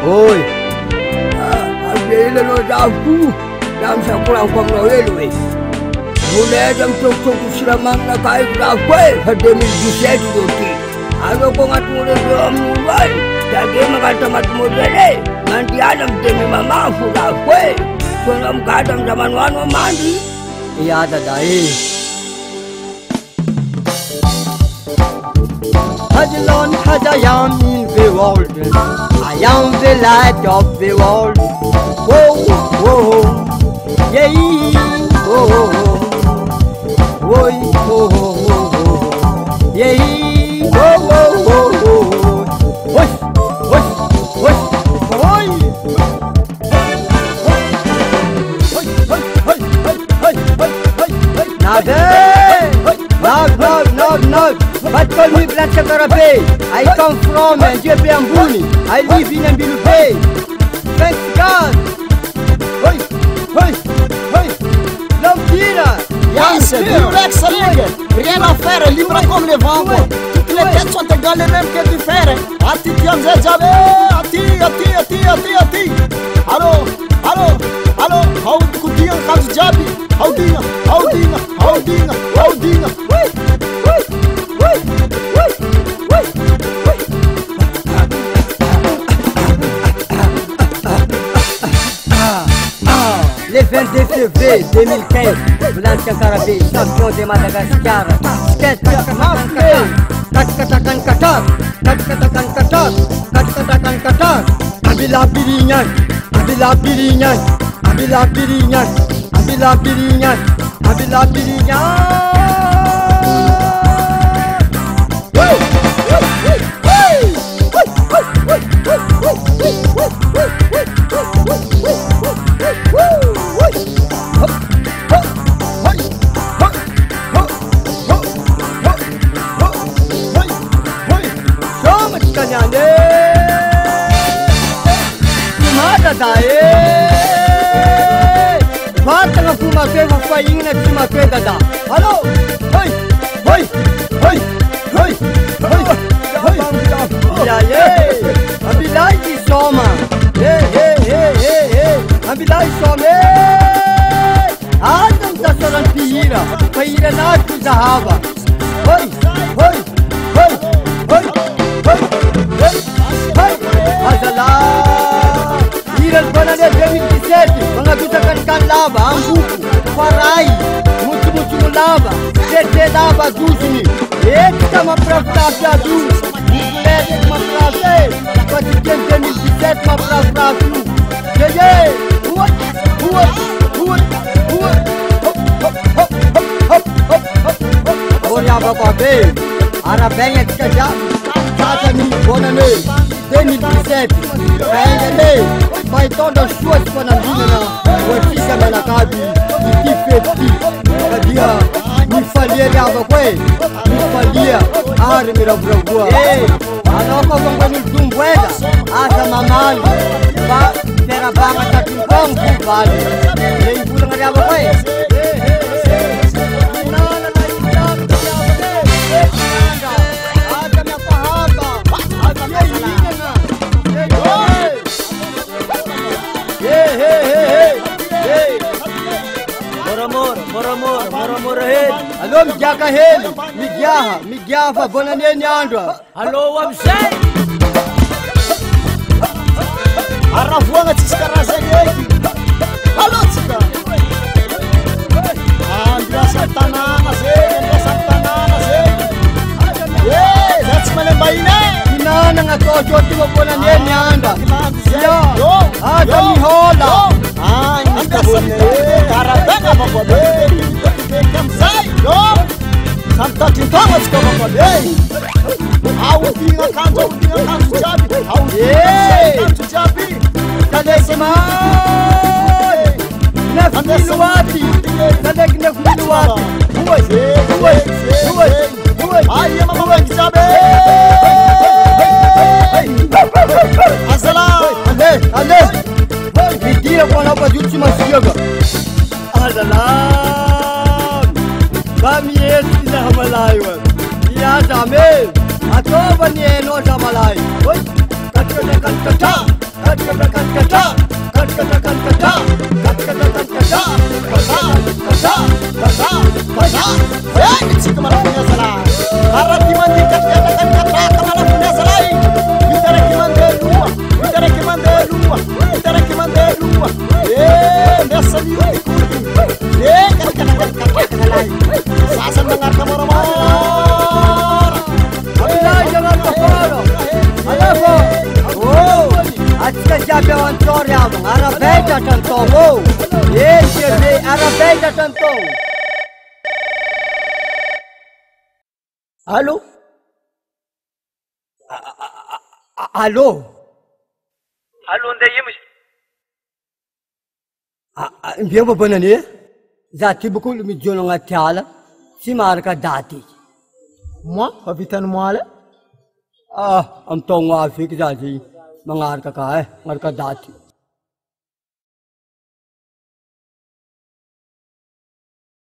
Oi. Ada lo dafu. Dam sa kurang pang lo elwe. Mulai jam tok siramang na kai dafu. Hade mil dised doti. Ado ko ngat mulai jam mulai. Jadi makata mat mulai. Nanti alam demi mama fu dafu. Solam kadam zaman wan mandi. Iya dadai. Hadlon hadayam in the world. I am the light of the world. Whoa, whoa, yeah, whoa, whoa, yeah, whoa, whoa, no. But call me Blanca Carabay. I come from Jebambuni. I live in Ambilu Bay. Thanks God. Lampira. Yes, Durex Ligue. Rien à faire, libre comme les vents. Toutes les têtes sont égales, les mêmes que tu fais. Ati, tiens, Zabé. Ati. Allô. How could you have Jabi? How dinner. Le 22 février 2015, Blanca Carabay, champion de Madagascar. Abila Pirinyan. Vatanga fumatwe vafaina fumatwe dada. Hello. Hey. Yeah. Abilai di soma. Hey. Abilai some. Adam ta soran pira. Pira na tu zahaba. Hey. Azala. Iral banane 2017. Mga dutakan lava, ambuku, farai, mutu lava, tete lava duzini. Eita ma pravda piadu. Mulher ma pravda. Pati 2017 ma pravda tu. Yeah. Hop. Olha bababe. Arabenha que já casa ni bonane. 2017. Ainda vai todas as suas panaminas. Watika na nakabi ikifeti kadia nifalia abakwe nifalia ari mirabugwa anoko kongani tumbweda asa mamali ba terabanga tatungongu bali leibula ngari abakwe Moro heli. Alô, migiaka heli. Migiaha, bona neni andwa. Alô, wamsai. Aravuanga tsikarazanye. Alô, tsika. Andra satanana ze. That's malembaine. Inana ngatojo tibo bona neni anda. Ada mihola. Karadanga bababe. Kamsai, Samtati Thomas Kamabay. How dinga kanto jabi. How kanto jabi. Kadesema. Nafiluati. Nadegnefiluati. Uwe. Ai mama wangizabe. Azala. Ale. Midira kwa hapa juti masiyoga. Azala. Kami yetu na hamalai wa. Ya zame. Atoba ni eno zamalai. Oi. Katika Allô? Allô? Allô, ndayemi. Mbia ba banane? Zati bukul mi jono nga tiala. Si marka dati. Moi, habitan moale. Am tong wa fik zati. Mangar ka ngar ka dati.